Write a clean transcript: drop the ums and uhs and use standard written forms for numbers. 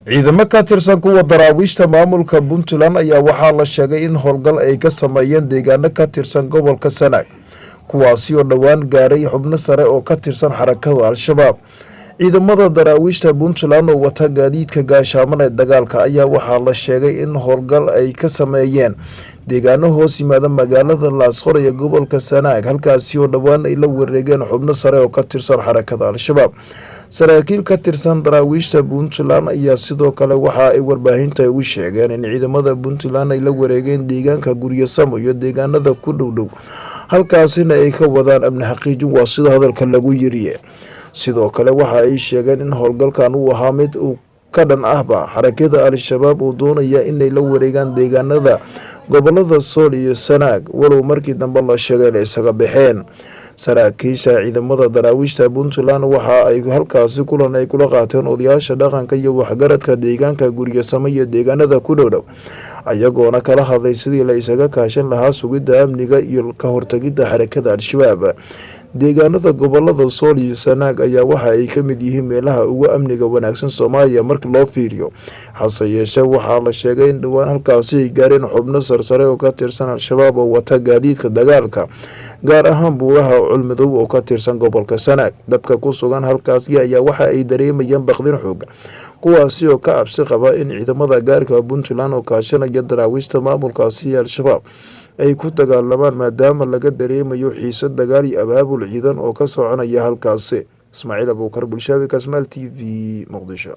ciidamo ka tirsan kuwa darawiishta maamulka buntland ayaa waxaa la sheegay in hoolgal ay ka sameeyeen deegaano ka tirsan gobolka sanaag kuwaasi oo dhowaan gaaray xubno sare oo ka tirsan xarakada al-shabaab. ciidamada darawiishta buntland oo wata gaadiidka gaashaamada ee dagaalka ayaa waxaa la sheegay in hoolgal ay ka sameeyeen deegaano hoos yimaada magaalada laasqor ee gobolka sanaag halkaasi oo dhowaan ay la wareegeen xubno sare oo ka tirsan xarakada al-shabaab. saraakiil ka tirsan darawiishta puntland ayaa sidoo kale waxa ay warbaahinta ugu sheegeen in ciidamada puntland ay la wareegeen deegaanka guryasamo iyo deegaanada ku dhowdhow halkaasina ay ka wadaan amni xaqiijin waa sida hadalka lagu yiri. sidoo kale waxa ay sheegeen in howlgalkan uu ahaa mid uu ka dhan ahba xarakada al-shabaab uu doonaya inay la wareegaan deegaanada gobolada sool iyo sanaag walow markii dambe la sheegay inay isaga baxeen. saraakiisha ciidamada darawiishta puntland waxa ay halkaasi kulan ay kula qaateen odayaasha dhaqanka iyo waxgaradka deegaanka guryasamo iyo deegaanada ku dhowdhow ayagoona kala hadlay sidii la isaga kaashan lahaa sugidda amniga iyo ka hortagidda xarakada al-shabaab. deegaanada gobolada sool iyo sanaag ayaa waxa ay ka mid yihiin meelaha ugu amniga wanaagsan Soomaaliya marka loo fiiriyo. hase yeeshee waxaa la sheegay in dhowaan halkaasi ay gaareen xubno sarsare oo ka tirsan al-shabaab oo wata gaadiidka dagaalka gaar ahaan buuraha culmadow oo ka tirsan gobolka sanaag. dadka ku sugan halkaasi ayaa waxa ay dareemayaan baqdin xoog kuwaasi oo ka cabsi qaba in ciidamada gaarka puntland oo kaashanaya darawiishta maamulkaasi al-shabaab ay ku dagaalamaan maadaama laga dareemayo xiisad dagaal iyo abaabul ciidan oo ka soconaya halkaasi. ismaaciil abuukar bulshaawi kasmaal TV muqdisho.